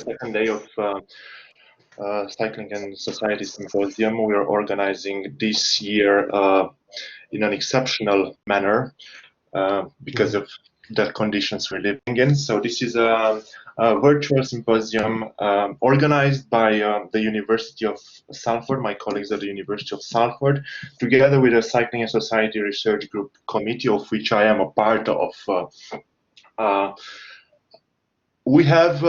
second day of Cycling and Society Symposium. We are organizing this year in an exceptional manner because of the conditions we're living in. So this is a virtual symposium organized by the University of Salford, my colleagues at the University of Salford, together with a Cycling and Society Research Group committee, of which I am a part of. We have,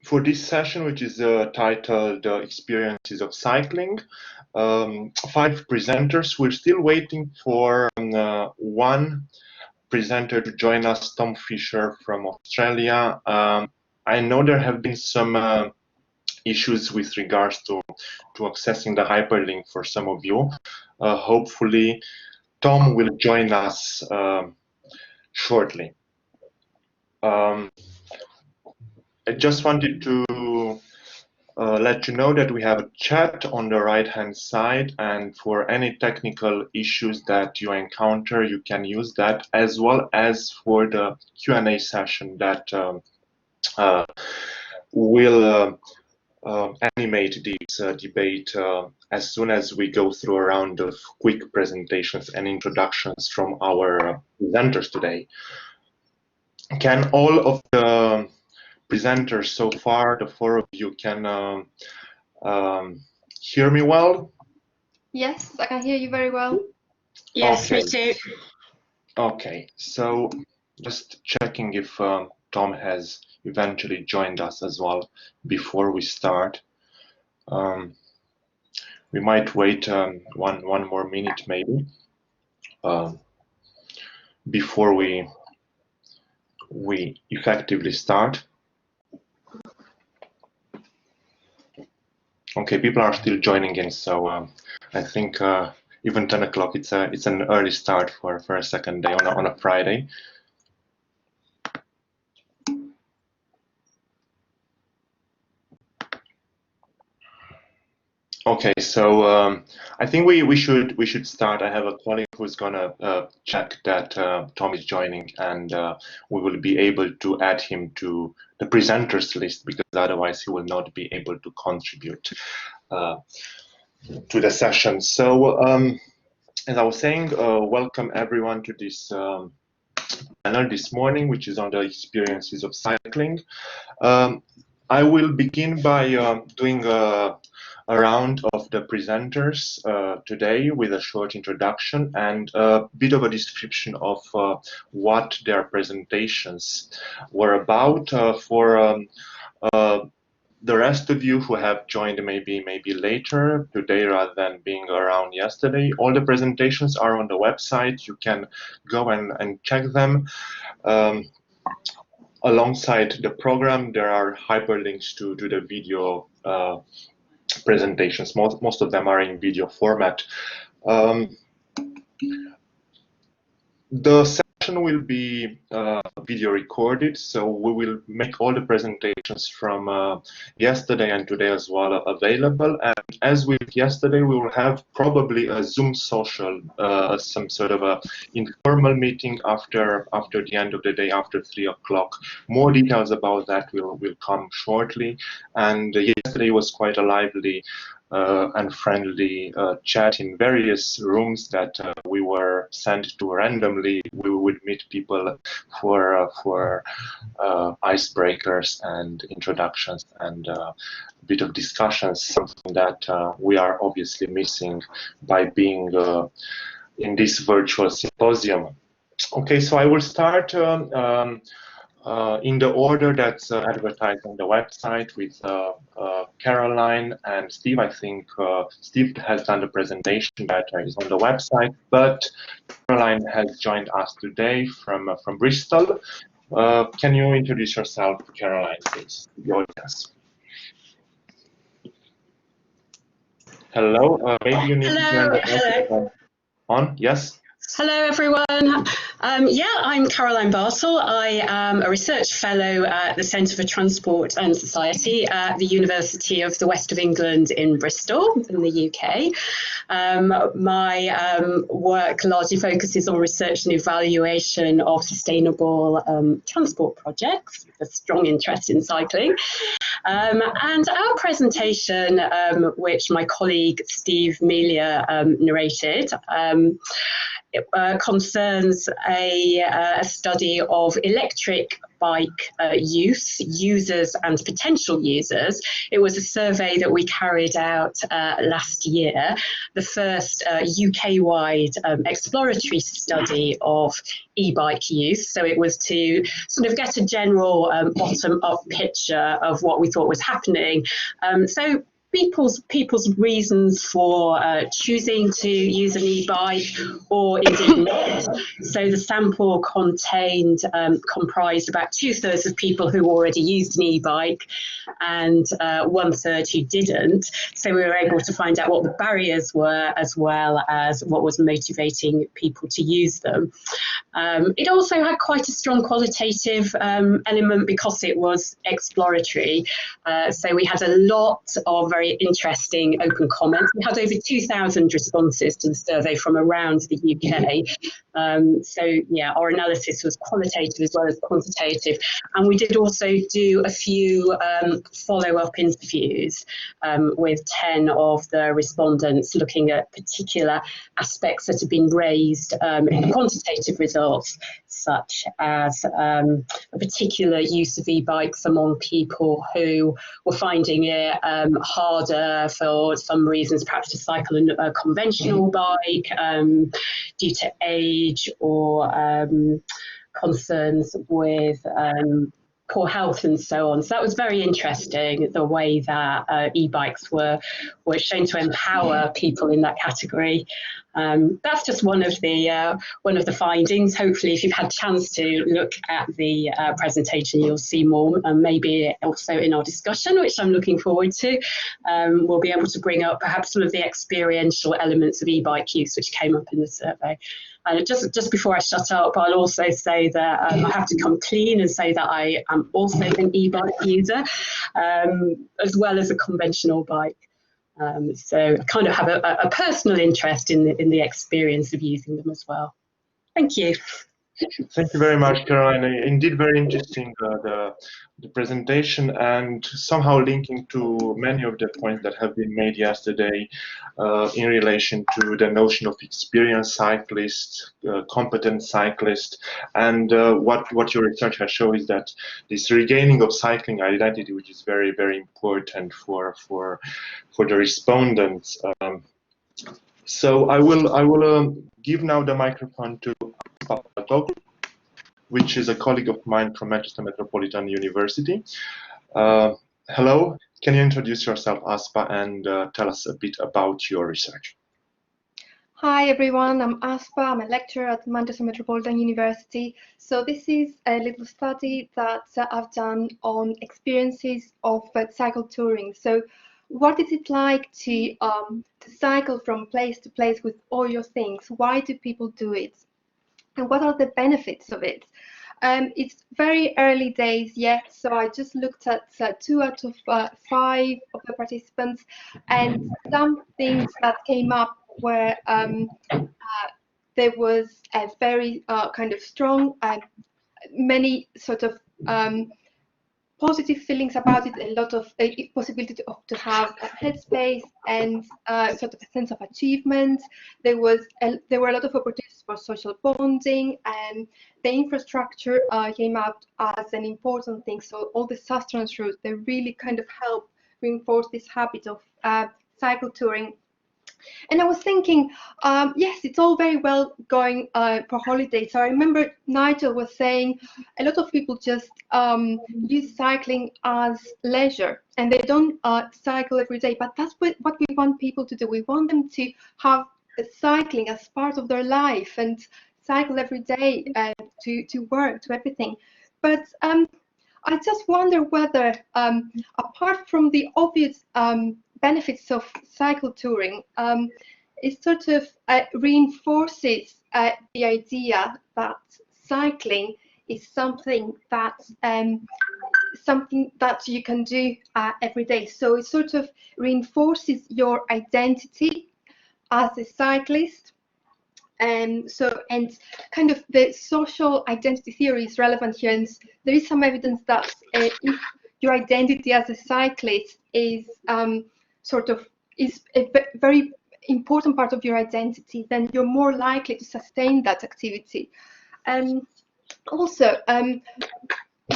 for this session, which is titled Experiences of Cycling, 5 presenters. We're still waiting for one presenter to join us, Tom Fisher from Australia. I know there have been some issues with regards to accessing the hyperlink for some of you. Hopefully, Tom will join us shortly. I just wanted to let you know that we have a chat on the right-hand side, and for any technical issues that you encounter, you can use that, as well as for the Q&A session that will animate this debate as soon as we go through a round of quick presentations and introductions from our presenters today. Can all of the presenters so far, the 4 of you, can hear me well? Yes, I can hear you very well. Yes, okay. Me too. Okay, so just checking if Tom has eventually joined us as well before we start. We might wait one more minute maybe before we effectively start. Okay, people are still joining in, so I think even 10 o'clock, it's an early start for a second day on a Friday. Okay, so I think we should start. I have a colleague who's gonna check that Tom is joining, and we will be able to add him to the presenters list, because otherwise he will not be able to contribute to the session. So as I was saying, welcome everyone to this panel this morning, which is on the experiences of cycling. I will begin by doing a round of the presenters today with a short introduction and a bit of a description of what their presentations were about. For the rest of you who have joined maybe later today rather than being around yesterday, all the presentations are on the website. You can go and check them. Alongside the program, there are hyperlinks to the video presentations. Most of them are in video format. The session will be video recorded, so we will make all the presentations from yesterday and today as well available. And as with yesterday, we will have probably a Zoom social, some sort of a informal meeting after the end of the day, after 3 o'clock. More details about that will come shortly. And yesterday was quite a lively and friendly chat in various rooms that we were sent to randomly. We would meet people for icebreakers and introductions and a bit of discussions, something that we are obviously missing by being in this virtual symposium. Okay, so I will start in the order that's advertised on the website with Caroline and Steve. I think Steve has done the presentation that is on the website, but Caroline has joined us today from Bristol. Can you introduce yourself, Caroline, please, to the audience? Hello, maybe you need to turn the microphone on. Yes. Hello, everyone. Yeah, I'm Caroline Bartle. I am a research fellow at the Centre for Transport and Society at the University of the West of England in Bristol in the UK. My work largely focuses on research and evaluation of sustainable transport projects, with a strong interest in cycling. And our presentation, which my colleague Steve Melia narrated, concerns a study of electric bike users and potential users. It was a survey that we carried out last year, the first UK-wide exploratory study of e-bike use. So it was to sort of get a general bottom-up picture of what we thought was happening. So people's reasons for choosing to use an e-bike or indeed not. So the sample comprised about 2/3 of people who already used an e-bike and 1/3 who didn't. So we were able to find out what the barriers were as well as what was motivating people to use them. It also had quite a strong qualitative element because it was exploratory. So we had a lot of very interesting open comments. We had over 2,000 responses to the survey from around the UK. So yeah, our analysis was qualitative as well as quantitative. And we did also do a few follow-up interviews with 10 of the respondents looking at particular aspects that have been raised in the quantitative results, such as a particular use of e-bikes among people who were finding it harder for some reasons, perhaps to cycle a conventional bike due to age or concerns with poor health and so on. So that was very interesting, the way that e-bikes were shown to empower people in that category. That's just one of the findings. Hopefully, if you've had a chance to look at the presentation, you'll see more, and maybe also in our discussion, which I'm looking forward to. We'll be able to bring up perhaps some of the experiential elements of e-bike use which came up in the survey. And just before I shut up, I'll also say that I have to come clean and say that I am also an e-bike user, as well as a conventional bike. So I kind of have a personal interest in the experience of using them as well. Thank you. Thank you very much, Caroline. Indeed, very interesting, the presentation, and somehow linking to many of the points that have been made yesterday in relation to the notion of experienced cyclist, competent cyclist, and what your research has shown is that this regaining of cycling identity, which is very, very important for the respondents. So I will give now the microphone to Papatok, which is a colleague of mine from Manchester Metropolitan University. Hello, can you introduce yourself, Aspa, and tell us a bit about your research? Hi everyone, I'm Aspa. I'm a lecturer at Manchester Metropolitan University. So this is a little study that I've done on experiences of cycle touring. So what is it like to cycle from place to place with all your things? Why do people do it? And what are the benefits of it? It's very early days yet, so I just looked at 2 out of 5 of the participants, and some things that came up were there was a very kind of strong, many sort of positive feelings about it, a lot of possibility to have a headspace and sort of a sense of achievement. There were a lot of opportunities for social bonding, and the infrastructure came out as an important thing. So all the sustenance routes, they really kind of help reinforce this habit of cycle touring. And I was thinking, yes, it's all very well going for holidays. So I remember Nigel was saying a lot of people just use cycling as leisure, and they don't cycle every day. But that's what we want people to do. We want them to have cycling as part of their life and cycle every day to work, to everything. But I just wonder whether, apart from the obvious benefits of cycle touring, it sort of reinforces the idea that cycling is something that you can do every day. So it sort of reinforces your identity as a cyclist. And kind of the social identity theory is relevant here, and there is some evidence that if your identity as a cyclist is is a very important part of your identity, then you're more likely to sustain that activity. Also,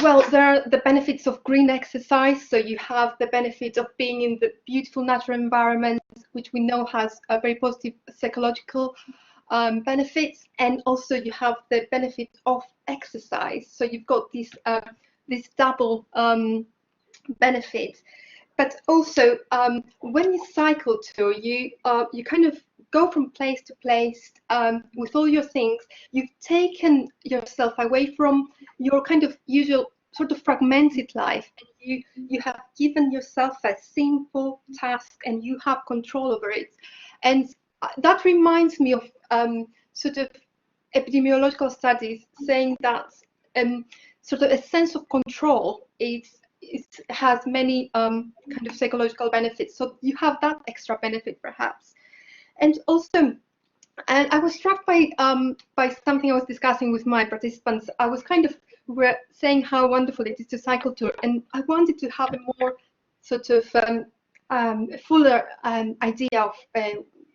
well, there are the benefits of green exercise. So you have the benefit of being in the beautiful natural environment, which we know has a very positive psychological benefits, and also you have the benefit of exercise. So you've got this double benefit. But also, when you cycle too, you kind of go from place to place with all your things. You've taken yourself away from your kind of usual sort of fragmented life, and you have given yourself a simple task, and you have control over it. And that reminds me of sort of epidemiological studies saying that sort of a sense of control it has many kind of psychological benefits. So you have that extra benefit perhaps. And also, and I was struck by something I was discussing with my participants. I was kind of saying how wonderful it is to cycle tour, and I wanted to have a more sort of fuller idea of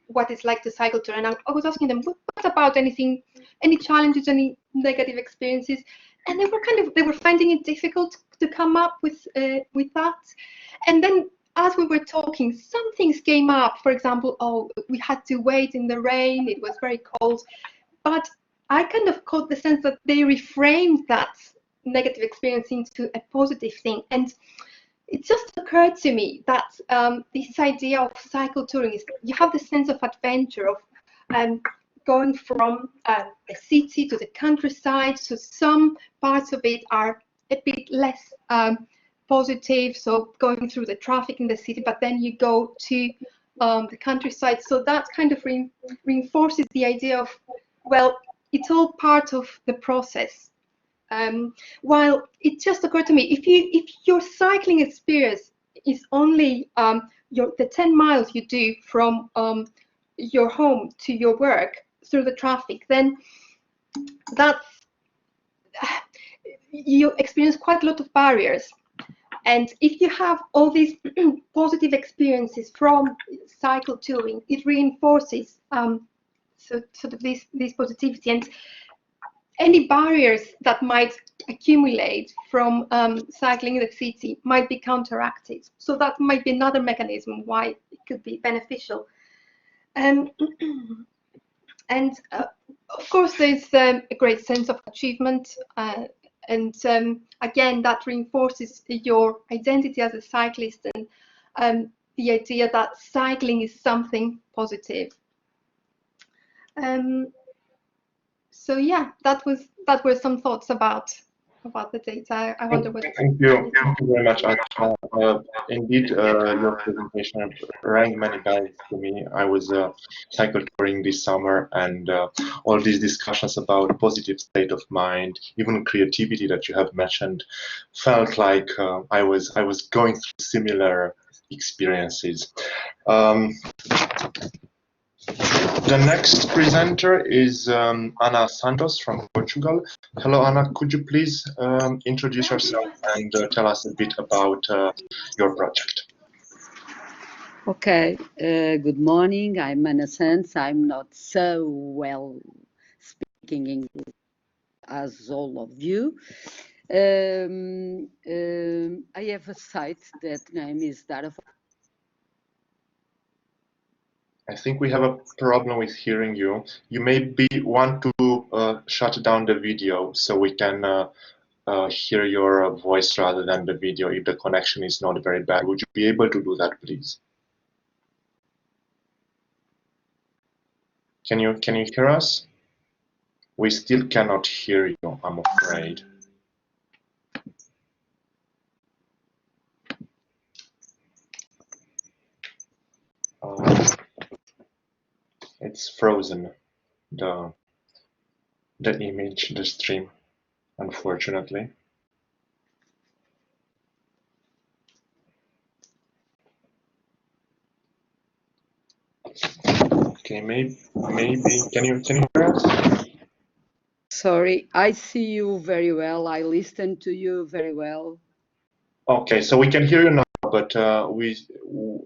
what it's like to cycle tour. And I was asking them, what about any challenges, any negative experiences? And they were finding it difficult to come up with that. And then as we were talking, some things came up. For example, oh, we had to wait in the rain, it was very cold. But I kind of caught the sense that they reframed that negative experience into a positive thing. And it just occurred to me that this idea of cycle touring is you have the sense of adventure, of going from the city to the countryside. So some parts of it are a bit less positive, so going through the traffic in the city, but then you go to the countryside. So that kind of reinforces the idea of, well, it's all part of the process. While it just occurred to me, if your cycling experience is only the 10 miles you do from your home to your work through the traffic, then that's you experience quite a lot of barriers. And if you have all these positive experiences from cycle touring, it reinforces sort of this positivity, and any barriers that might accumulate from cycling in the city might be counteracted. So that might be another mechanism why it could be beneficial. And of course, there's a great sense of achievement. And again, that reinforces your identity as a cyclist, and the idea that cycling is something positive. So yeah, that were some thoughts about the data. I wonder what. Thank you very much, Anna. Indeed, your presentation rang many bells to me. I was cycle touring this summer, and all these discussions about positive state of mind, even creativity that you have mentioned, felt like I was going through similar experiences. The next presenter is Ana Santos from Portugal. Hello, Ana. Could you please introduce yourself and tell us a bit about your project? Okay. Good morning. I'm Ana Santos. I'm not so well speaking English as all of you. I have a site that name is Data. I think we have a problem with hearing you. You maybe want to shut down the video so we can hear your voice rather than the video if the connection is not very bad. Would you be able to do that, please? Can you hear us? We still cannot hear you, I'm afraid. it's frozen, the image, the stream, unfortunately. Okay, maybe can you hear us? Sorry, I see you very well. I listen to you very well. Okay, so we can hear you now, but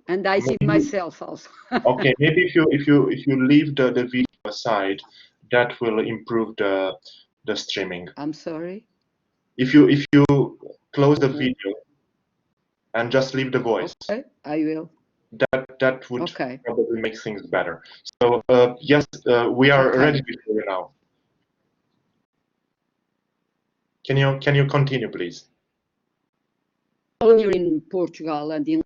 And I see maybe, myself also. okay, maybe if you leave the video aside, that will improve the streaming. I'm sorry. If you close the video and just leave the voice, Okay, I will. that would Okay. probably make things better. So yes, we are Okay. ready with you now. Can you continue, please? Here in Portugal and in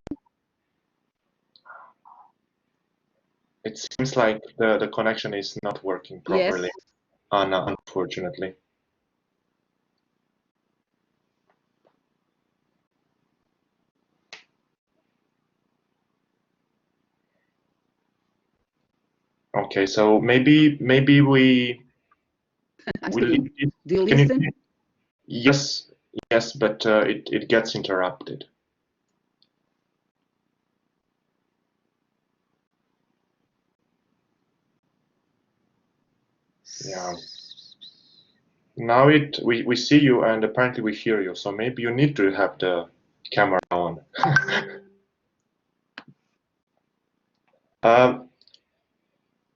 It seems like the connection is not working properly, yes, unfortunately. Okay, so maybe we I'm will speaking. leave it. Do you Can you? listen? Yes, but it gets interrupted. Yeah. Now we see you and apparently we hear you. So maybe you need to have the camera on.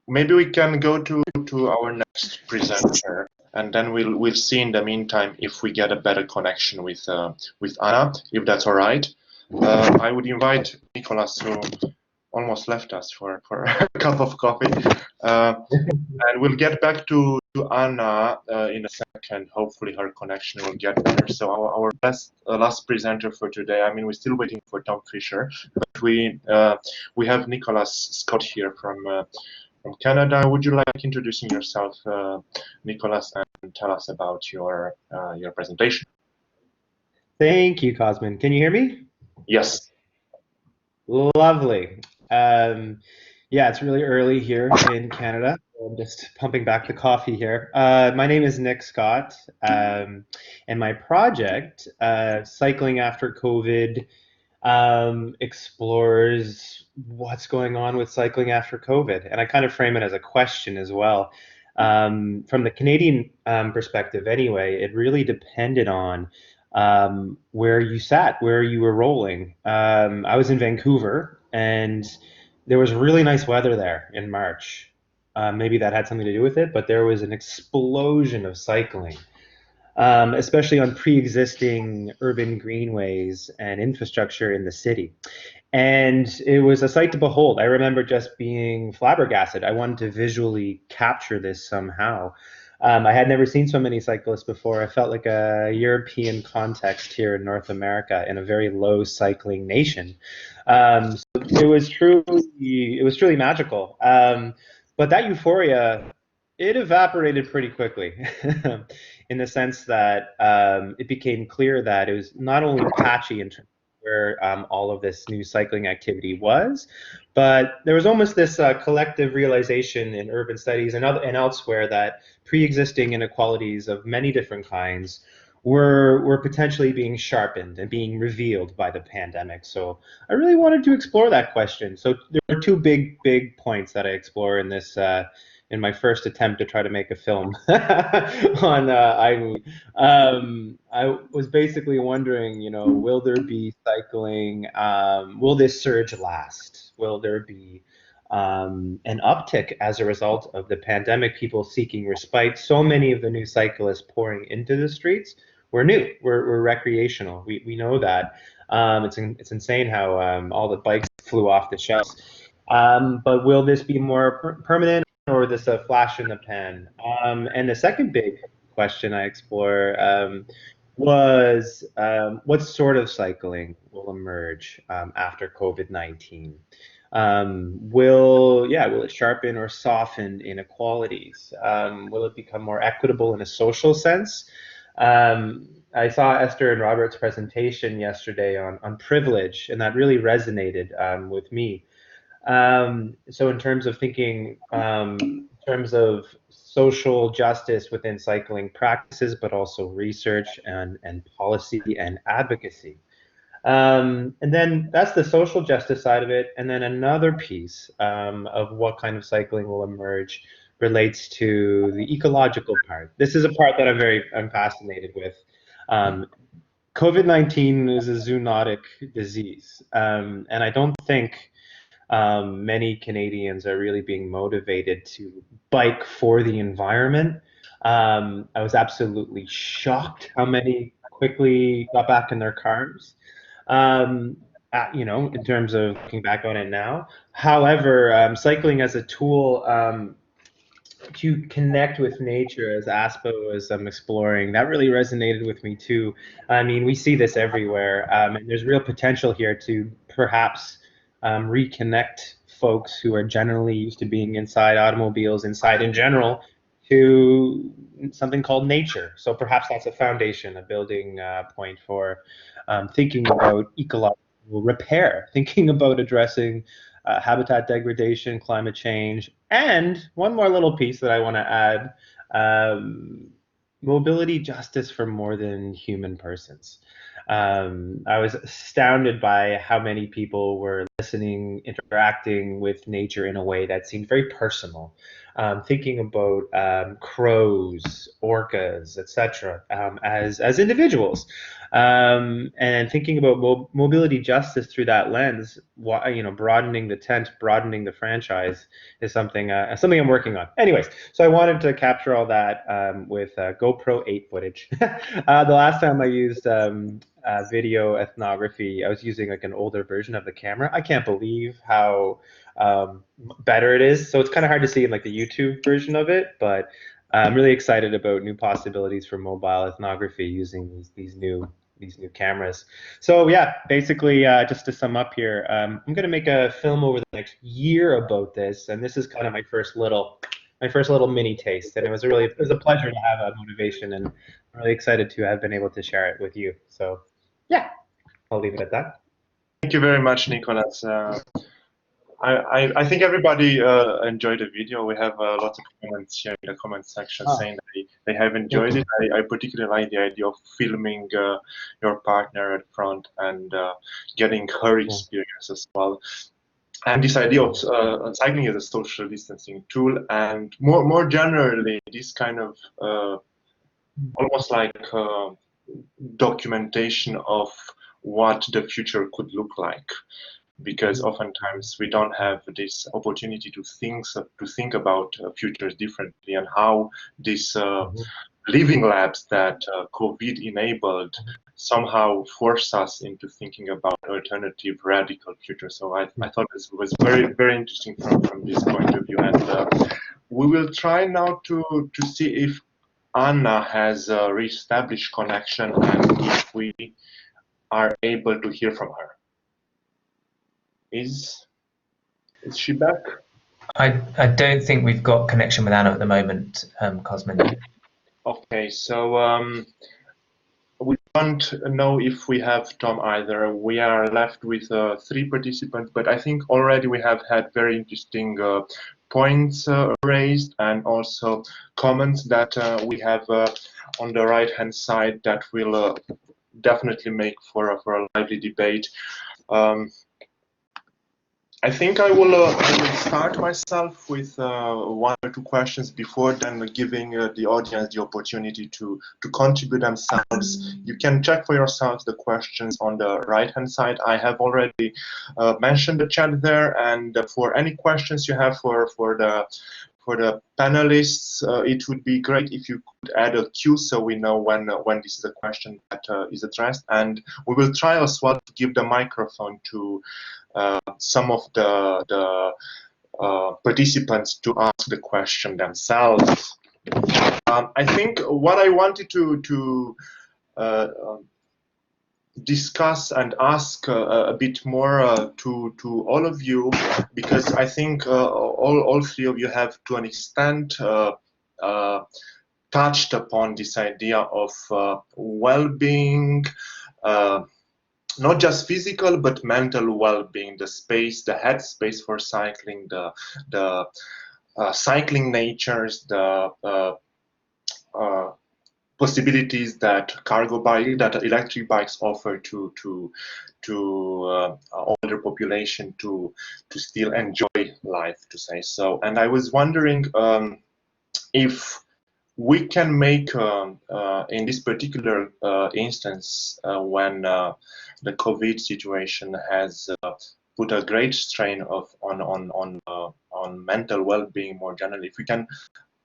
Maybe we can go to our next presenter, and then we'll see in the meantime if we get a better connection with Anna, if that's all right. I would invite Nicholas, who almost left us for a cup of coffee, and we'll get back to Anna in a second. Hopefully her connection will get better. So our last presenter for today. I mean, we're still waiting for Tom Fisher, but we have Nicholas Scott here from Canada. Would you like introducing yourself, Nicholas, and tell us about your presentation? Thank you, Cosmin. Can you hear me? Yes. Lovely. Yeah, it's really early here in Canada. I'm just pumping back the coffee here. My name is Nick Scott, and my project, Cycling After COVID, explores what's going on with cycling after COVID. And I kind of frame it as a question as well. From the Canadian perspective, anyway, it really depended on where you sat, where you were rolling. I was in Vancouver, and there was really nice weather there in March. Maybe that had something to do with it, but there was an explosion of cycling, especially on pre-existing urban greenways and infrastructure in the city. And it was a sight to behold. I remember just being flabbergasted. I wanted to visually capture this somehow. I had never seen so many cyclists before. I felt like a European context here in North America in a very low cycling nation. So it was truly magical. But that euphoria, it evaporated pretty quickly in the sense that it became clear that it was not only patchy in terms of where all of this new cycling activity was, but there was almost this collective realization in urban studies and elsewhere that pre-existing inequalities of many different kinds were potentially being sharpened and being revealed by the pandemic. So I really wanted to explore that question. So there are two big points that I explore in this in my first attempt to try to make a film on iMovie. I was basically wondering, will there be cycling? Will this surge last? Will there be an uptick as a result of the pandemic, people seeking respite? So many of the new cyclists pouring into the streets were new, were recreational. We know that. It's insane how all the bikes flew off the shelves. But will this be more permanent, or this a flash in the pan? And the second big question I explore was what sort of cycling will emerge after COVID-19? Will it sharpen or soften inequalities? Will it become more equitable in a social sense? I saw Esther and Robert's presentation yesterday on privilege, and that really resonated with me. So in terms of thinking, in terms of social justice within cycling practices, but also research and policy and advocacy. And then that's the social justice side of it. And then another piece of what kind of cycling will emerge relates to the ecological part. This is a part that I'm fascinated with. COVID-19 is a zoonotic disease, and I don't think many Canadians are really being motivated to bike for the environment. I was absolutely shocked how many quickly got back in their cars. In terms of looking back on it now. However, cycling as a tool to connect with nature, as Aspa was exploring, that really resonated with me too. I mean, we see this everywhere, and there's real potential here to perhaps reconnect folks who are generally used to being inside automobiles, inside in general, to something called nature. So perhaps that's a foundation, a building point for thinking about ecological repair, thinking about addressing habitat degradation, climate change, and one more little piece that I want to add, mobility justice for more than human persons. I was astounded by how many people were listening, interacting with nature in a way that seemed very personal. Thinking about crows, orcas, etc., as individuals, and thinking about mobility justice through that lens. Broadening the tent, broadening the franchise is something I'm working on. Anyways, so I wanted to capture all that with GoPro 8 footage. The last time I used video ethnography, I was using like an older version of the camera. I can't believe how better it is. So it's kind of hard to see in like the YouTube version of it, but I'm really excited about new possibilities for mobile ethnography using these new cameras. So yeah, basically, just to sum up here, I'm going to make a film over the next year about this, and this is kind of my first little mini taste, and it was a pleasure to have a motivation, and I'm really excited to have been able to share it with you. So yeah, I'll leave it at that. Thank you very much, Nicholas. I think everybody enjoyed the video. We have lots of comments here in the comment section saying that they have enjoyed it. I particularly like the idea of filming your partner at front and getting her experience as well. And this idea of cycling as a social distancing tool, and more generally, this kind of almost like documentation of what the future could look like. Because oftentimes we don't have this opportunity to think about futures differently, and how these living labs that COVID enabled somehow force us into thinking about alternative radical futures. So I thought this was very, very interesting from this point of view, and we will try now to see if Anna has a reestablished connection and if we are able to hear from her. Is she back? I don't think we've got connection with Anna at the moment, Cosmin. Okay, so we don't know if we have Tom either. We are left with 3 participants, but I think already we have had very interesting points raised, and also comments that we have on the right-hand side that will definitely make for a lively debate. I think I will start myself with 1 or 2 questions before then giving the audience the opportunity to contribute themselves. You can check for yourselves the questions on the right-hand side. I have already mentioned the chat there, and for any questions you have for the panelists, it would be great if you could add a queue so we know when this is a question that is addressed, and we will try as well to give the microphone to some of the participants to ask the question themselves. I think what I wanted to discuss and ask a bit more to all of you, because I think all 3 of you have to an extent touched upon this idea of well-being, not just physical but mental well-being, the space, the headspace for cycling, the cycling natures, the possibilities that that electric bikes offer to older population to still enjoy life, to say so. And I was wondering if we can make in this particular instance when the COVID situation has put a great strain on mental well-being more generally, if we can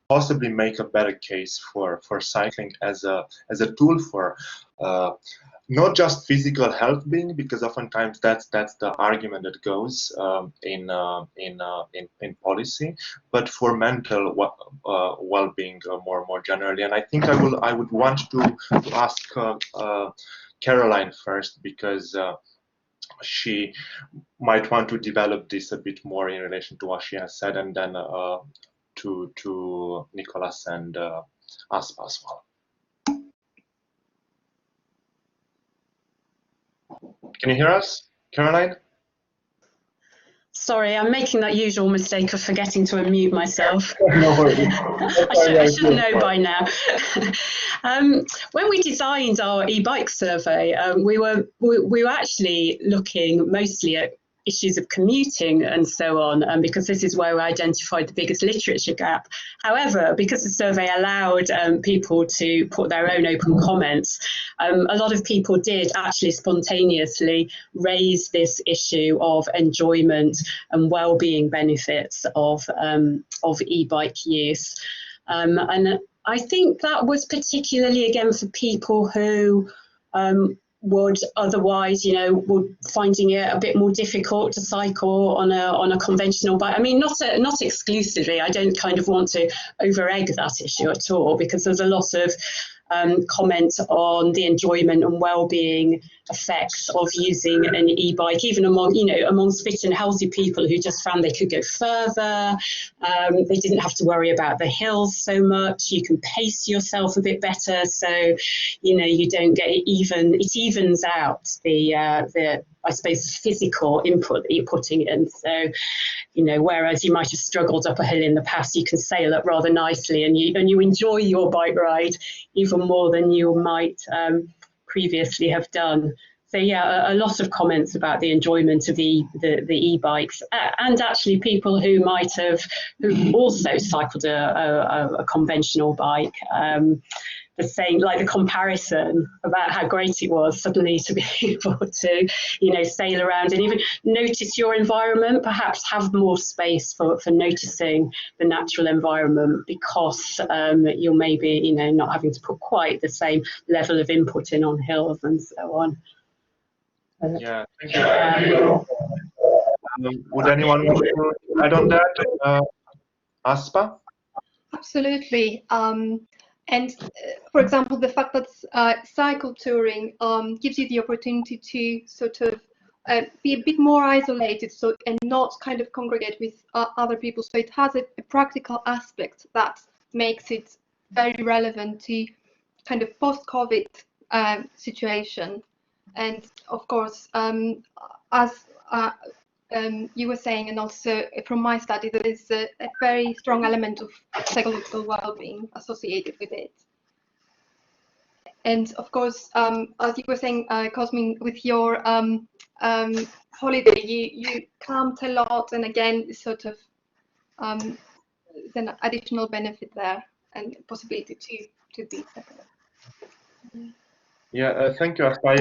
possibly make a better case for cycling as a tool for not just physical health being, because oftentimes that's the argument that goes in policy, but for mental well-being more generally. And I think I would want to ask Caroline first, because she might want to develop this a bit more in relation to what she has said, and then to Nicolas and Aspa as well. Can you hear us, Caroline? Sorry, I'm making that usual mistake of forgetting to unmute myself. No worries. I should know by now. When we designed our e-bike survey, we were actually looking mostly at issues of commuting and so on, because this is where we identified the biggest literature gap. However, because the survey allowed people to put their own open comments, a lot of people did actually spontaneously raise this issue of enjoyment and well-being benefits of e-bike use. And I think that was particularly, again, for people who would otherwise, would finding it a bit more difficult to cycle on a conventional bike. I mean, not exclusively. I don't kind of want to over-egg that issue at all, because there's a lot of comment on the enjoyment and well-being effects of using an e-bike, even amongst fit and healthy people who just found they could go further. They didn't have to worry about the hills so much. You can pace yourself a bit better, so you don't get it evens out the I suppose the physical input that you're putting in. So, whereas you might have struggled up a hill in the past, you can sail it rather nicely, and you enjoy your bike ride even more than you might previously have done. So yeah, a lot of comments about the enjoyment of the e-bikes, and actually people who also cycled a conventional bike. The saying, like the comparison about how great it was suddenly to be able to, sail around and even notice your environment, perhaps have more space for noticing the natural environment, because you're maybe, not having to put quite the same level of input in on hills and so on. Yeah, thank you. Would anyone want to add on that? Aspa? Absolutely. And for example, the fact that cycle touring gives you the opportunity to sort of be a bit more isolated, and not kind of congregate with other people. So it has a practical aspect that makes it very relevant to kind of post-COVID situation. And of course, as you were saying, and also from my study, there is a very strong element of psychological well-being associated with it. And of course, as you were saying, Cosmin, with your holiday, you camped a lot, and again, sort of there's an additional benefit there and possibility to be separate. Yeah, thank you, Aspa.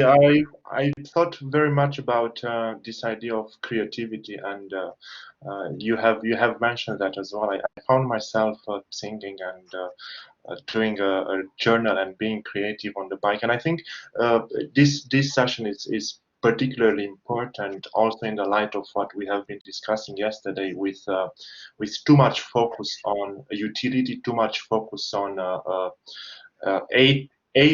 I thought very much about this idea of creativity, and you have mentioned that as well. I found myself thinking and doing a journal and being creative on the bike, and I think this session is particularly important also in the light of what we have been discussing yesterday, with too much focus on utility, too much focus on A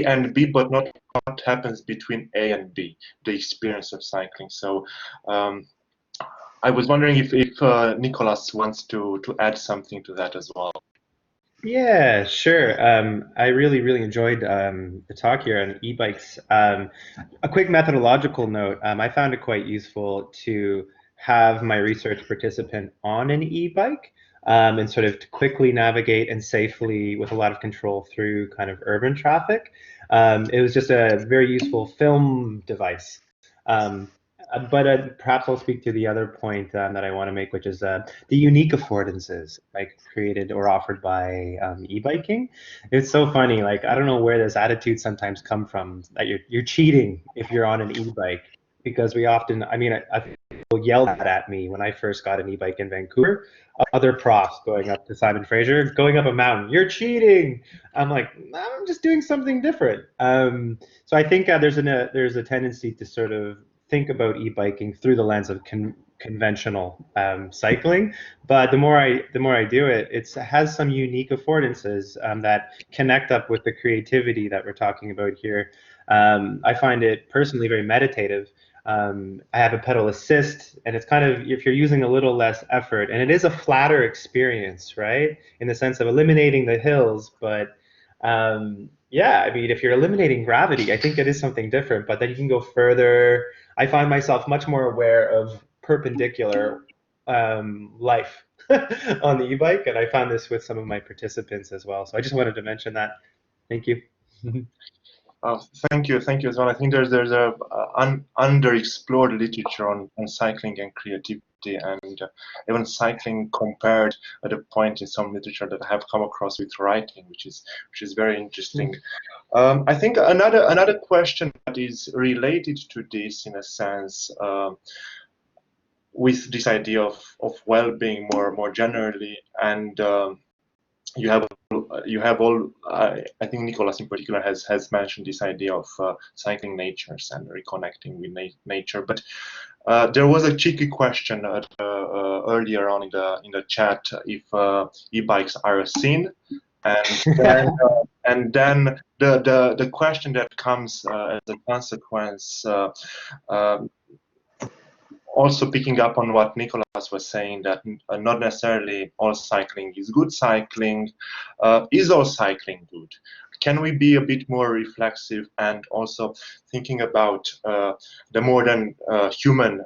and B, but not what happens between A and B, the experience of cycling. So I was wondering if Nicolas wants to add something to that as well. Yeah, sure. I really enjoyed the talk here on e-bikes. A quick methodological note, I found it quite useful to have my research participant on an e-bike and sort of to quickly navigate and safely with a lot of control through kind of urban traffic. It was just a very useful film device. Um, but perhaps I'll speak to the other point that I want to make, which is the unique affordances like created or offered by e-biking. It's so funny. Like I don't know where this attitude sometimes come from that you're cheating if you're on an e-bike because we often. I mean, I people yelled at me when I first got an e-bike in Vancouver. Other profs going up to Simon Fraser, going up a mountain. You're cheating. I'm like, I'm just doing something different. So I think there's a tendency to sort of think about e-biking through the lens of conventional cycling, but the more I do it, it has some unique affordances that connect up with the creativity that we're talking about here. I find it personally very meditative. I have a pedal assist, and it's kind of if you're using a little less effort, and it is a flatter experience, right? In the sense of eliminating the hills, but yeah, I mean, if you're eliminating gravity, I think it is something different, but then you can go further. I find myself much more aware of perpendicular life on the e-bike, and I found this with some of my participants as well. So I just wanted to mention that. Thank you. Thank you as well. I think there's a underexplored literature on cycling and creativity, and even cycling compared at a point in some literature that I have come across with writing, which is very interesting. I think another question that is related to this in a sense. With this idea of well-being more generally, and you have all. I think Nicolas in particular has mentioned this idea of cycling natures and reconnecting with nature. But there was a cheeky question earlier on in the chat if e-bikes are a sin, and then the question that comes as a consequence. Also picking up on what Nicolas was saying, that not necessarily all cycling is good cycling. Is all cycling good? Can we be a bit more reflexive and also thinking about the more than human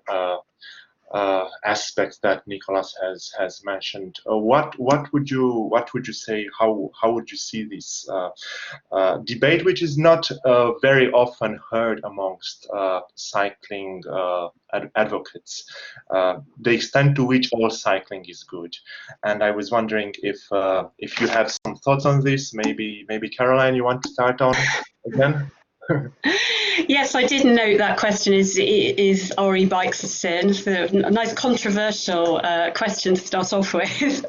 aspects that Nicolas has mentioned? What would you say? How would you see this debate, which is not very often heard amongst cycling advocates, the extent to which all cycling is good? And I was wondering if you have some thoughts on this. Maybe Caroline, you want to start on again? Yes, I did note that question is are e-bikes a sin? A nice controversial question to start off with.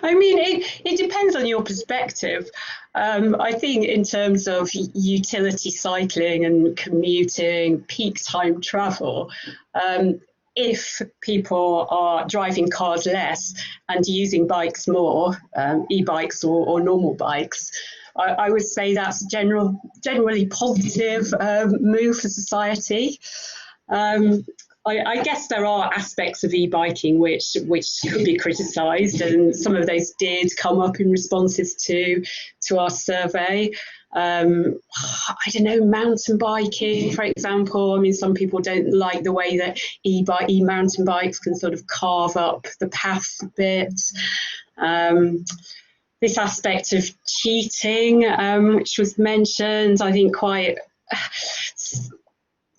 I mean, it depends on your perspective. I think in terms of utility cycling and commuting, peak time travel, if people are driving cars less and using bikes more, e-bikes or normal bikes, I would say that's generally positive move for society. I guess there are aspects of e-biking which could be criticised, and some of those did come up in responses to our survey. I don't know, mountain biking, for example. I mean, some people don't like the way that e-mountain bikes can sort of carve up the path a bit. This aspect of cheating, which was mentioned, I think quite.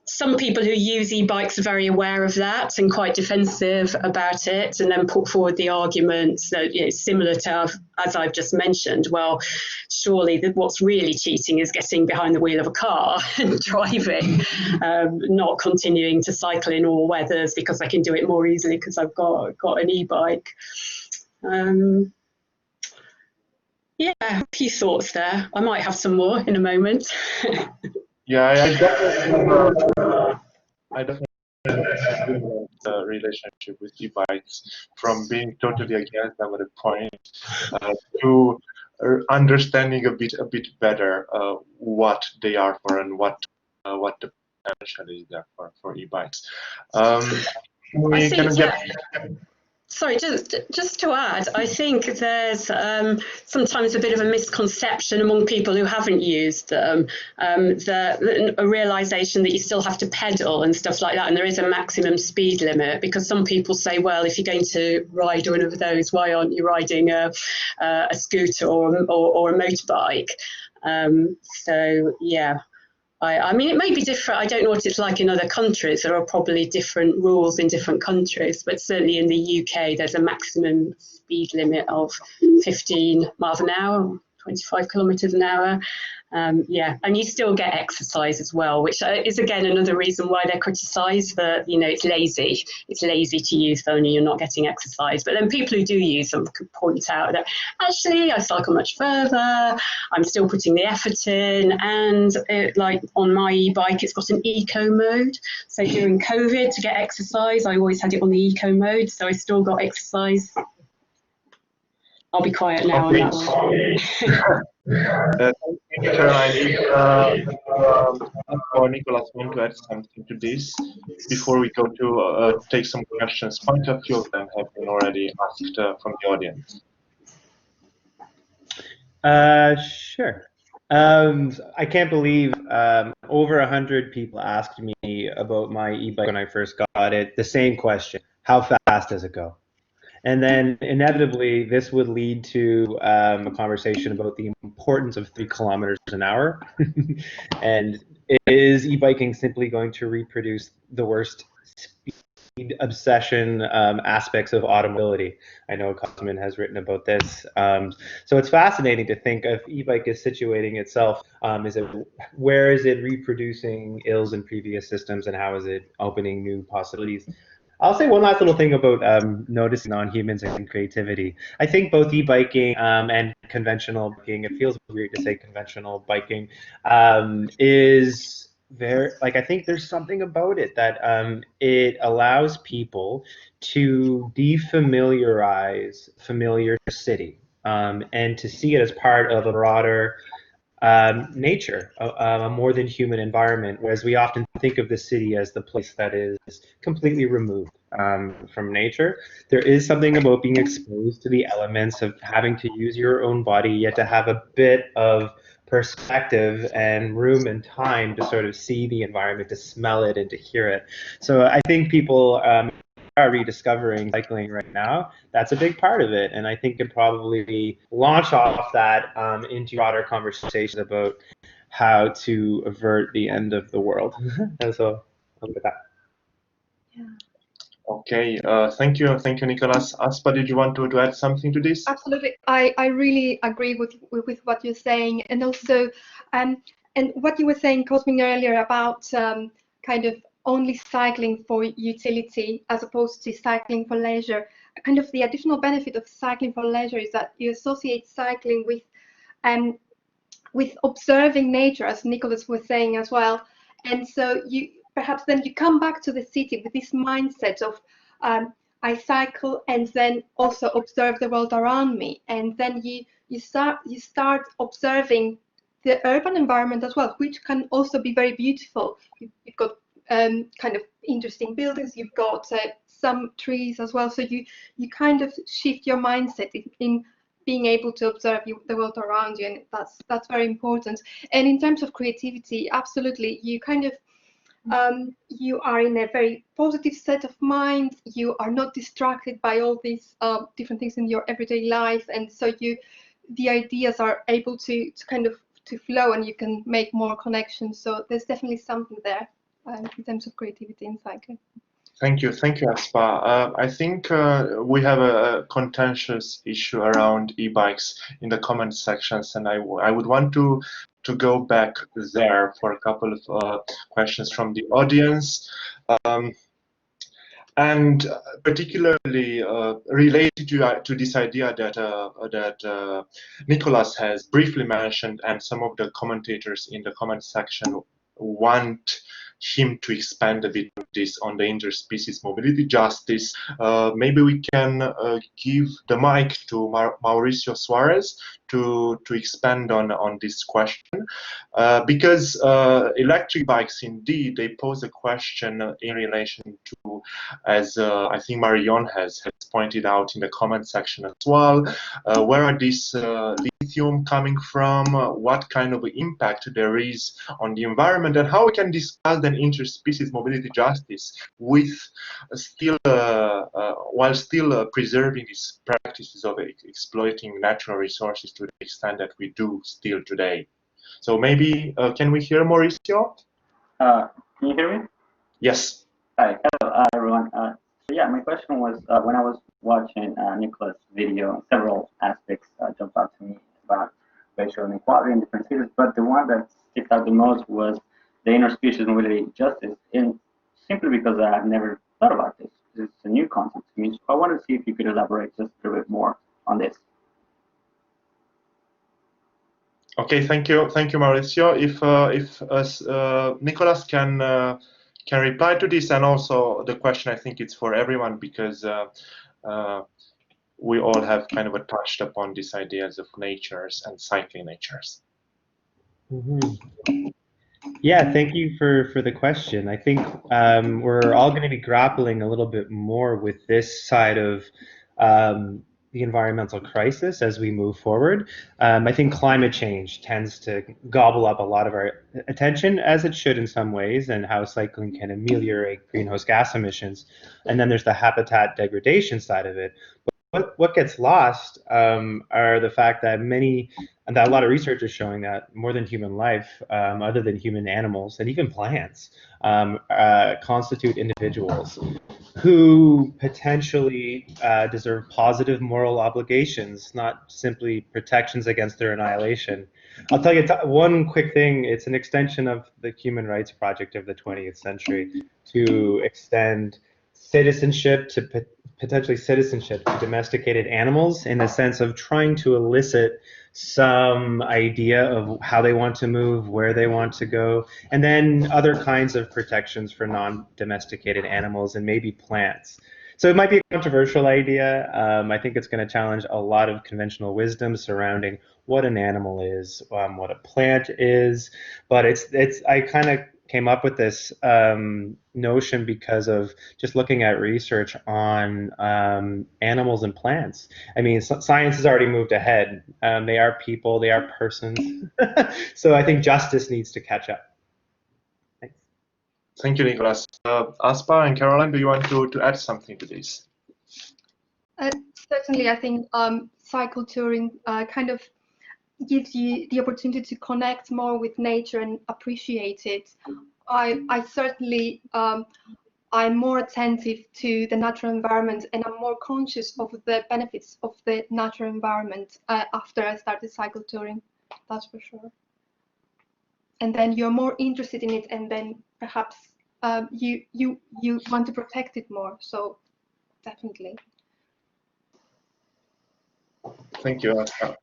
Some people who use e-bikes are very aware of that and quite defensive about it, and then put forward the argument that similar to as I've just mentioned. Well, surely what's really cheating is getting behind the wheel of a car and driving, not continuing to cycle in all weathers because I can do it more easily because I've got an e-bike. Yeah, a few thoughts there. I might have some more in a moment. Yeah, I definitely have the relationship with e-bikes from being totally against them at a point to understanding a bit better what they are for and what the potential is there for e-bikes. Sorry, just to add, I think there's sometimes a bit of a misconception among people who haven't used them, a realization that you still have to pedal and stuff like that, and there is a maximum speed limit, because some people say, well, if you're going to ride one of those, why aren't you riding a scooter or a motorbike? So yeah. I mean, it may be different. I don't know what it's like in other countries. There are probably different rules in different countries, but certainly in the UK, there's a maximum speed limit of 15 miles an hour, 25 kilometres an hour. Yeah, and you still get exercise as well, which is again another reason why they're criticised that, you know, it's lazy. It's lazy to use them and you're not getting exercise. But then people who do use them could point out that actually I cycle much further, I'm still putting the effort in, and like on my e-bike, it's got an eco mode. So during COVID, to get exercise, I always had it on the eco mode, so I still got exercise. I'll be quiet now on that one. Thank you, Caroline. Or Nicholas want to add something to this before we go to take some questions? Quite a few of them have been already asked from the audience. Sure. I can't believe over 100 people asked me about my e-bike when I first got it. The same question: how fast does it go? And then inevitably, this would lead to a conversation about the importance of 3 kilometers an hour. And is e-biking simply going to reproduce the worst speed obsession aspects of automobility? I know Cosmin has written about this. So it's fascinating to think if e-bike is situating itself, where is it reproducing ills in previous systems, and how is it opening new possibilities? I'll say one last little thing about noticing non-humans and creativity. I think both e-biking and conventional biking, it feels weird to say conventional biking, is very, like, I think there's something about it that it allows people to defamiliarize familiar city and to see it as part of a broader nature, a more than human environment, whereas we often think of the city as the place that is completely removed from nature. There is something about being exposed to the elements of having to use your own body, yet to have a bit of perspective and room and time to sort of see the environment, to smell it and to hear it. So I think people are rediscovering cycling right now. That's a big part of it, and I think it probably launch off that into broader conversations about how to avert the end of the world. And so I'll leave it at that. Yeah. Okay, thank you, Nicholas. Aspa, did you want to add something to this? Absolutely, I really agree with what you're saying, and also, and what you were saying, Cosmin, earlier about kind of only cycling for utility as opposed to cycling for leisure. Kind of the additional benefit of cycling for leisure is that you associate cycling with observing nature, as Nicholas was saying as well. And so you perhaps then you come back to the city with this mindset of I cycle and then also observe the world around me, and then you start observing the urban environment as well, which can also be very beautiful. You've got kind of interesting buildings, you've got some trees as well, so you kind of shift your mindset in being able to observe the world around you, and that's very important. And in terms of creativity, absolutely, you kind of you are in a very positive set of mind, you are not distracted by all these different things in your everyday life, and so the ideas are able to kind of to flow, and you can make more connections. So there's definitely something there in terms of creativity in cycling. Thank you, Aspa. I think we have a contentious issue around e-bikes in the comment sections, and I would want to go back there for a couple of questions from the audience, and particularly related to this idea that Nicholas has briefly mentioned, and some of the commentators in the comment section want him to expand a bit this on the interspecies mobility justice. Maybe we can give the mic to Mauricio Suarez to expand on this question, because electric bikes indeed they pose a question in relation to, as I think Marion has pointed out in the comment section as well, where are these lithium coming from, what kind of impact there is on the environment, and how we can discuss then interspecies mobility justice with still while still preserving these practices of exploiting natural resources to the extent that we do still today. So maybe can we hear Mauricio? Can you hear me? Yes. Hi, hello everyone. So yeah, my question was when I was watching Nicholas' video, several aspects jumped out to me about racial inequality in different cities, but the one that stuck out the most was the interspecies mobility justice, and simply because I have never thought about this. It's a new concept to me, so I wanted to see if you could elaborate just a little bit more on this. Okay, thank you, Mauricio. If Nicholas can reply to this, and also the question, I think it's for everyone, because we all have kind of touched upon these ideas of natures and cycling natures. Mm-hmm. Yeah, thank you for the question. I think we're all going to be grappling a little bit more with this side of the environmental crisis as we move forward. I think climate change tends to gobble up a lot of our attention, as it should in some ways, and how cycling can ameliorate greenhouse gas emissions. And then there's the habitat degradation side of it. What gets lost are the fact that a lot of research is showing that more than human life, other than human animals and even plants, constitute individuals who potentially deserve positive moral obligations, not simply protections against their annihilation. I'll tell you one quick thing. It's an extension of the human rights project of the 20th century to extend citizenship to potentially citizenship to domesticated animals, in the sense of trying to elicit some idea of how they want to move, where they want to go, and then other kinds of protections for non-domesticated animals and maybe plants. So it might be a controversial idea. I think it's going to challenge a lot of conventional wisdom surrounding what an animal is, what a plant is, but I kind of came up with this notion because of just looking at research on animals and plants. I mean, science has already moved ahead. They are people, they are persons. So I think justice needs to catch up. Thanks. Thank you, Nicholas. Aspa and Caroline, do you want to add something to this? Certainly, I think cycle touring kind of gives you the opportunity to connect more with nature and appreciate it. I certainly I'm more attentive to the natural environment, and I'm more conscious of the benefits of the natural environment after I started cycle touring. That's for sure. And then you're more interested in it, and then perhaps you want to protect it more. So definitely. Thank you, Aspa.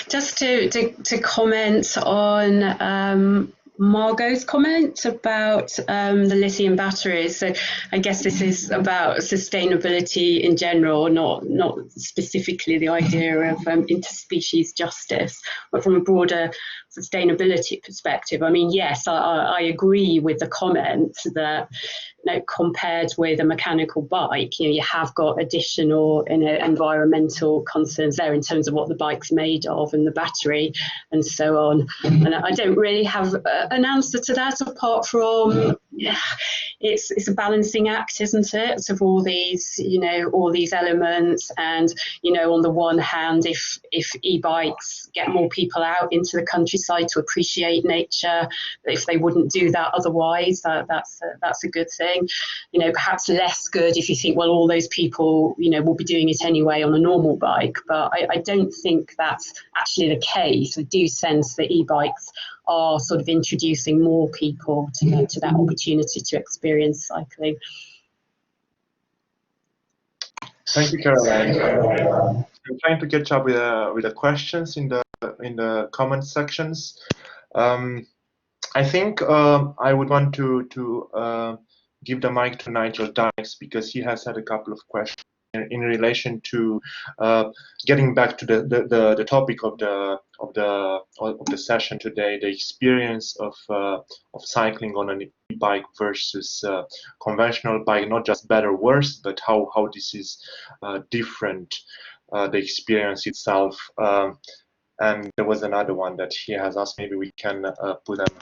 Just to comment on Margot's comment about the lithium batteries. So I guess this is about sustainability in general, not specifically the idea of interspecies justice, but from a broader sustainability perspective. I mean, yes, I agree with the comment that, you know, compared with a mechanical bike, you have got additional environmental concerns there in terms of what the bike's made of and the battery and so on. And I don't really have an answer to that, apart from it's a balancing act, isn't it, of all these elements. And on the one hand, if e-bikes get more people out into the countryside to appreciate nature, if they wouldn't do that otherwise, that's a good thing. Perhaps less good if you think, well, all those people will be doing it anyway on a normal bike. But I don't think that's actually the case. I do sense that e-bikes are sort of introducing more people to that opportunity to experience cycling. Thank you, Caroline. I'm trying to catch up with the questions in the comment sections. I think I would want to give the mic to Nigel Dykes, because he has had a couple of questions in relation to getting back to the topic of the session today, the experience of cycling on an e-bike versus conventional bike, not just better, worse, but how this is different, the experience itself. And there was another one that he has asked. Maybe we can put them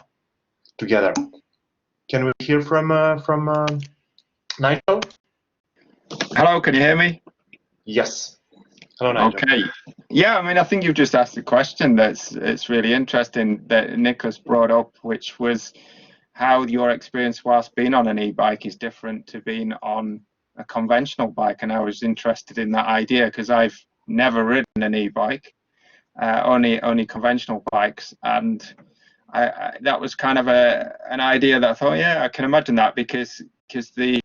together. Can we hear from Nigel? Hello, can you hear me? Yes. Hello, Nigel. Okay. Yeah, I mean, I think you've just asked a question it's really interesting that Nicholas brought up, which was how your experience whilst being on an e-bike is different to being on a conventional bike. And I was interested in that idea because I've never ridden an e-bike, only conventional bikes, and that was kind of an idea that I thought, yeah, I can imagine that because the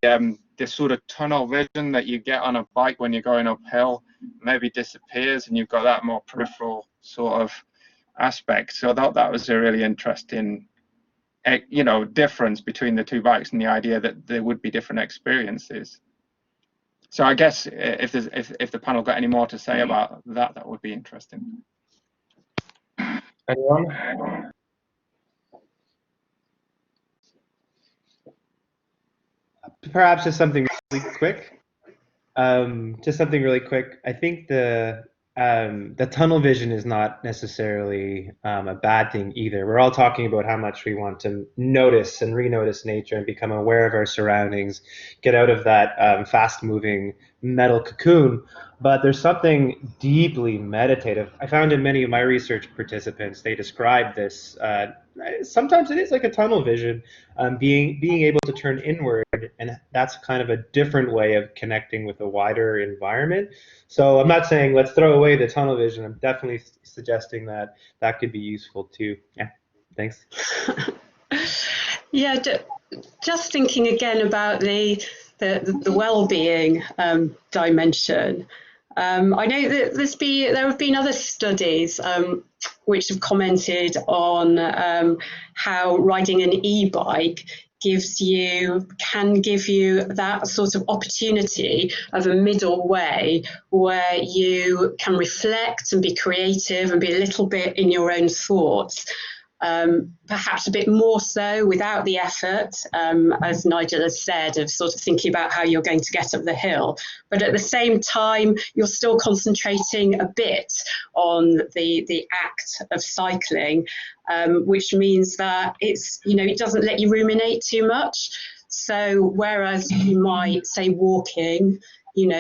sort of tunnel vision that you get on a bike when you're going uphill maybe disappears, and you've got that more peripheral sort of aspect. So I thought that was a really interesting, difference between the two bikes, and the idea that there would be different experiences. So I guess if the panel got any more to say about that, that would be interesting. Anyone? Perhaps just something really quick. I think the tunnel vision is not necessarily a bad thing either. We're all talking about how much we want to notice and re-notice nature and become aware of our surroundings, get out of that fast-moving metal cocoon. But there's something deeply meditative. I found in many of my research participants, they describe this. Sometimes it is like a tunnel vision, being able to turn inward, and that's kind of a different way of connecting with a wider environment. So I'm not saying let's throw away the tunnel vision. I'm definitely suggesting that that could be useful too. Yeah, thanks. Yeah, just thinking again about the well-being dimension. I know that there have been other studies which have commented on how riding an e-bike can give you that sort of opportunity of a middle way where you can reflect and be creative and be a little bit in your own thoughts. Perhaps a bit more so without the effort, as Nigel has said, of sort of thinking about how you're going to get up the hill. But at the same time, you're still concentrating a bit on the act of cycling, which means that it doesn't let you ruminate too much. So whereas you might say walking,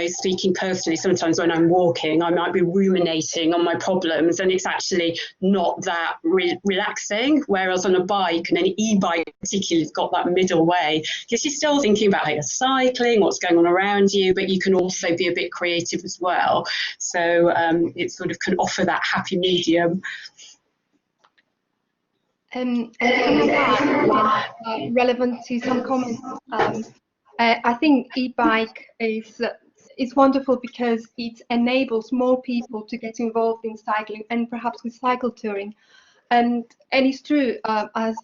speaking personally, sometimes when I'm walking, I might be ruminating on my problems, and it's actually not that relaxing. Whereas on a bike, and an e-bike particularly, has got that middle way, because you're still thinking about how you're cycling, what's going on around you, but you can also be a bit creative as well. So it sort of can offer that happy medium. And relevant to some comments, I think e-bike is wonderful because it enables more people to get involved in cycling and perhaps with cycle touring. And it's true, as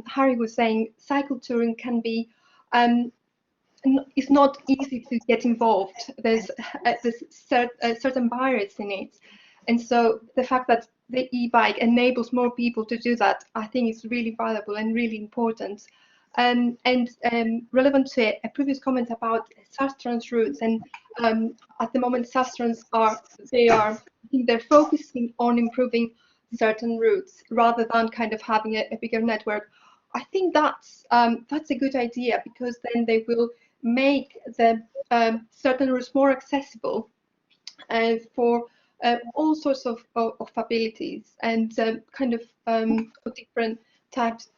Harry was saying, cycle touring can be, it's not easy to get involved. There's certain barriers in it. And so the fact that the e-bike enables more people to do that, I think is really valuable and really important. And relevant to a previous comment about Sustrans routes, and at the moment Sustrans they're focusing on improving certain routes rather than kind of having a bigger network. I think that's a good idea, because then they will make the certain routes more accessible for all sorts of abilities and kind of for different types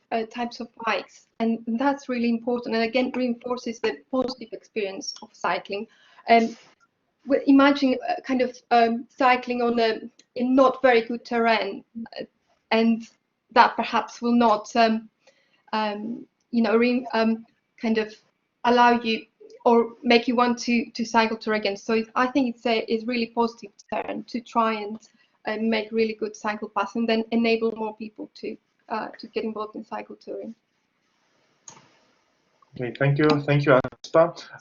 of bikes, and that's really important, and again reinforces the positive experience of cycling. And imagine kind of cycling in not very good terrain, and that perhaps will not kind of allow you or make you want to cycle tour again. So I think it's really positive turn to try and make really good cycle paths, and then enable more people to get involved in cycle touring. Okay, thank you, Aspa.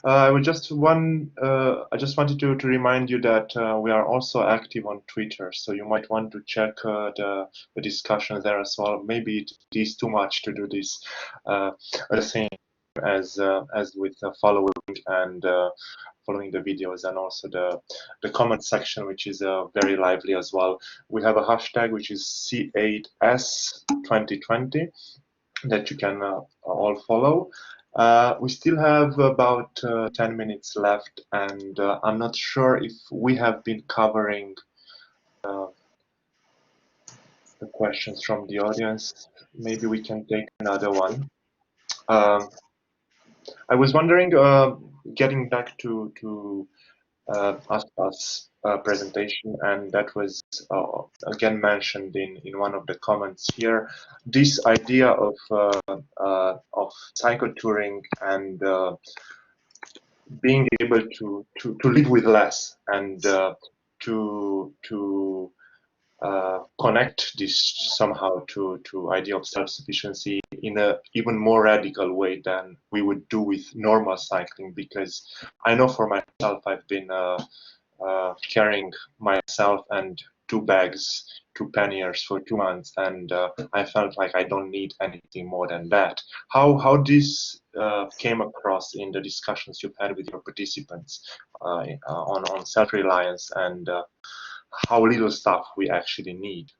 I just wanted to remind you that we are also active on Twitter, so you might want to check the discussion there as well. Maybe it is too much to do this the same as with following and following the videos, and also the comment section, which is very lively as well. We have a hashtag which is C8S2020 that you can all follow. We still have about 10 minutes left, and I'm not sure if we have been covering the questions from the audience. Maybe we can take another one. I was wondering, getting back to Aspa's presentation, and that was again mentioned in one of the comments here. This idea of cyclotouring and being able to live with less and to connect this somehow to idea of self-sufficiency in a even more radical way than we would do with normal cycling, because I know for myself I've been carrying myself and 2 bags, 2 panniers for 2 months, and I felt like I don't need anything more than that. How this came across in the discussions you've had with your participants on self-reliance and how little stuff we actually need?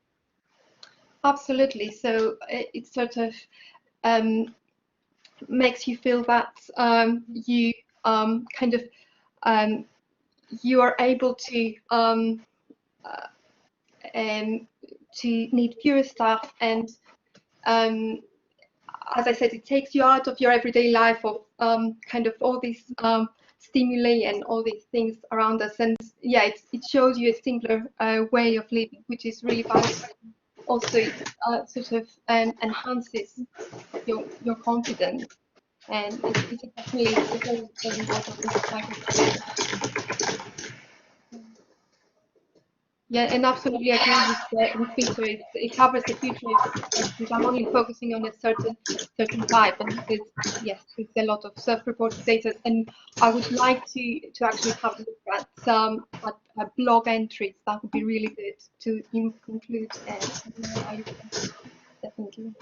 Absolutely. So it sort of makes you feel that you kind of you are able to need fewer stuff, and as I said, it takes you out of your everyday life of kind of all these stimuli and all these things around us, and yeah, it shows you a simpler way of living, which is really valuable. Also, it sort of enhances your confidence, and it's definitely a very important thing. Yeah, and absolutely agree with Peter. It covers the future. I'm only focusing on a certain type, and yes, it's a lot of self-reported data. And I would like to actually have a look at blog entries. That would be really good to include. Definitely.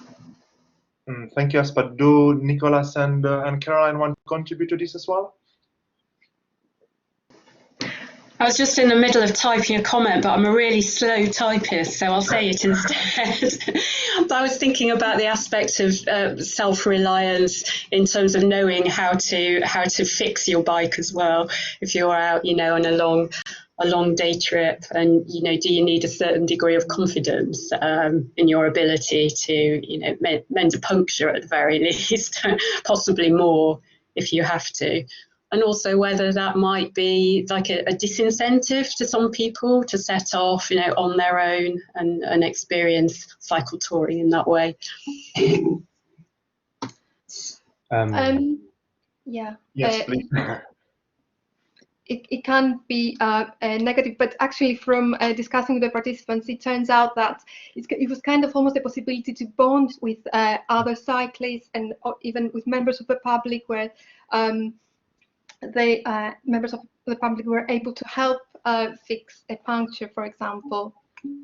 Thank you, Aspa. Do Nicholas and Caroline want to contribute to this as well? I was just in the middle of typing a comment, but I'm a really slow typist, so I'll say it instead. But I was thinking about the aspect of self-reliance in terms of knowing how to fix your bike as well. If you're out, on a long day trip, and do you need a certain degree of confidence in your ability to mend a puncture at the very least, possibly more if you have to. And also whether that might be like a disincentive to some people to set off, on their own and experience cycle touring in that way. Yeah. Yes, please. It can be negative, but actually from discussing with the participants, it turns out that it was kind of almost a possibility to bond with other cyclists and even with members of the public, where members of the public were able to help fix a puncture, for example.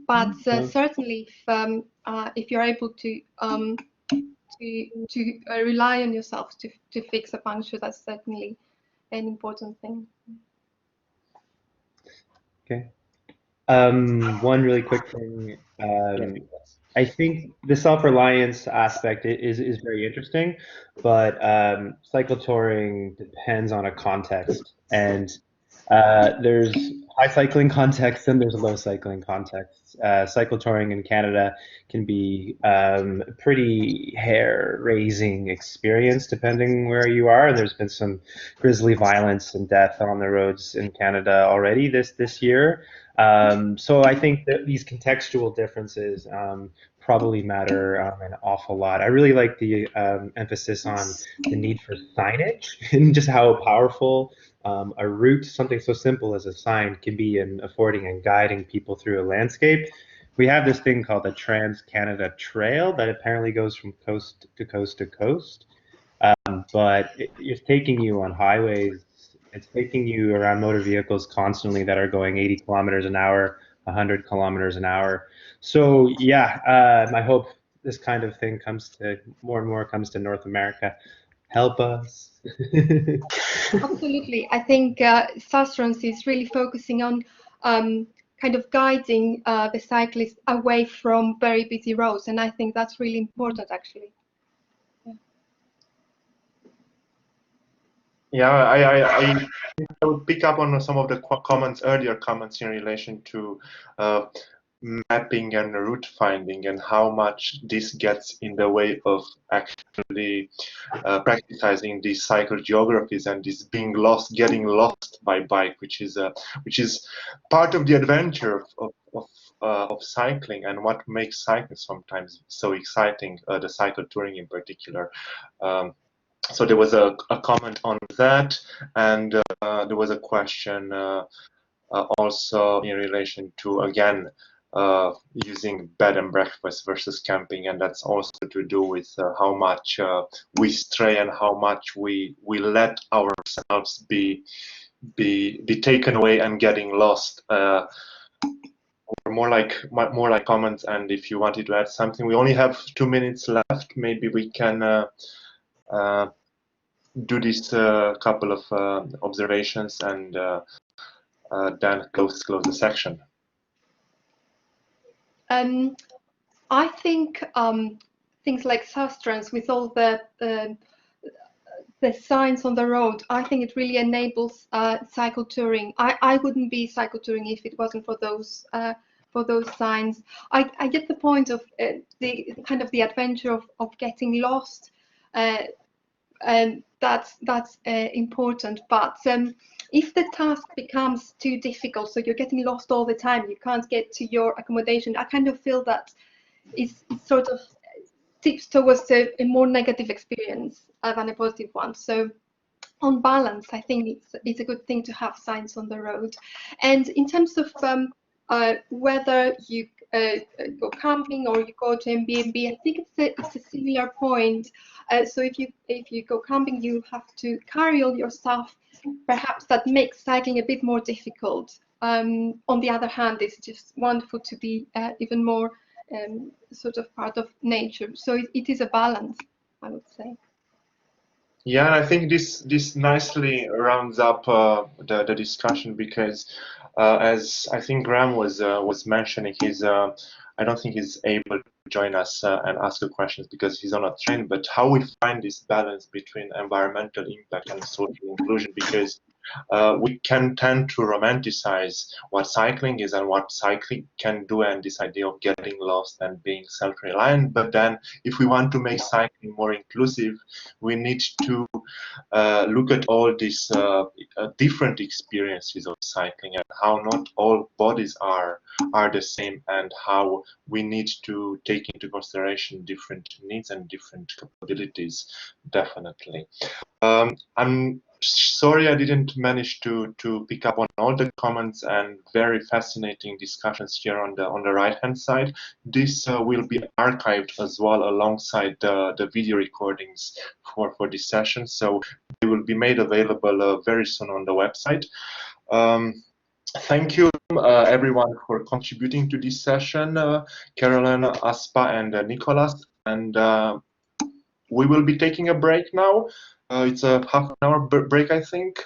But certainly, if you're able to rely on yourself to fix a puncture, that's certainly an important thing. Okay. One really quick thing. I think the self-reliance aspect is very interesting, but cycle touring depends on a context, and there's high cycling contexts and there's low cycling contexts. Cycle touring in Canada can be a pretty hair-raising experience depending where you are. There's been some grisly violence and death on the roads in Canada already this year. So I think that these contextual differences probably matter an awful lot. I really like the emphasis on the need for signage and just how powerful a route, something so simple as a sign, can be in affording and guiding people through a landscape. We have this thing called the Trans-Canada Trail that apparently goes from coast to coast to coast. but it's taking you on highways. It's taking you around motor vehicles constantly that are going 80 kilometers an hour, 100 kilometers an hour. So yeah, I hope this kind of thing comes to more and more comes to North America. Help us. Absolutely. I think Sustrans is really focusing on kind of guiding the cyclist away from very busy roads, and I think that's really important, actually. Yeah, I would pick up on some of the earlier comments in relation to mapping and route finding and how much this gets in the way of actually practicing these cycle geographies and this getting lost by bike, which is part of the adventure of cycling and what makes cycling sometimes so exciting, the cycle touring in particular. So there was a comment on that, and there was a question also in relation to, again, using bed and breakfast versus camping, and that's also to do with how much we stray and how much we let ourselves be taken away and getting lost. More like comments, and if you wanted to add something, we only have 2 minutes left. Maybe we can do this couple of observations and then close the section. I think things like Sustrans, with all the signs on the road, I think it really enables cycle touring. I wouldn't be cycle touring if it wasn't for those signs. I get the point of the kind of the adventure of getting lost, and that's important. But if the task becomes too difficult, so you're getting lost all the time, you can't get to your accommodation, I kind of feel that it's sort of tips towards a more negative experience than a positive one. So on balance, I think it's a good thing to have signs on the road. And in terms of whether you go camping or you go to Airbnb, I think it's a similar point. So if you go camping, you have to carry all your stuff. Perhaps that makes cycling a bit more difficult. On the other hand, it's just wonderful to be even more sort of part of nature. So it is a balance, I would say. Yeah, and I think this nicely rounds up the discussion, because as I think Graham was mentioning, I don't think he's able to join us and ask the questions because he's on a train. But how we find this balance between environmental impact and social inclusion, because we can tend to romanticize what cycling is and what cycling can do, and this idea of getting lost and being self-reliant. But then if we want to make cycling more inclusive, we need to look at all these different experiences of cycling and how not all bodies are the same, and how we need to take into consideration different needs and different capabilities, definitely. I'm sorry I didn't manage to pick up on all the comments and very fascinating discussions here on the right hand side. This will be archived as well alongside the video recordings for this session, so they will be made available very soon on the website. Thank you everyone for contributing to this session, Caroline, Aspa, and Nicholas, and we will be taking a break now. It's a half-an-hour break, I think,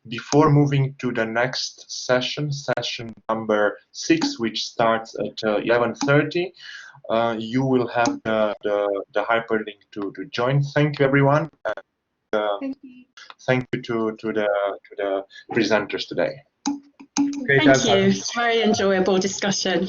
before moving to the next session number 6, which starts at 11:30. You will have the hyperlink to join. Thank you, everyone. And, thank you to the presenters today. Thank you. It's a very enjoyable discussion.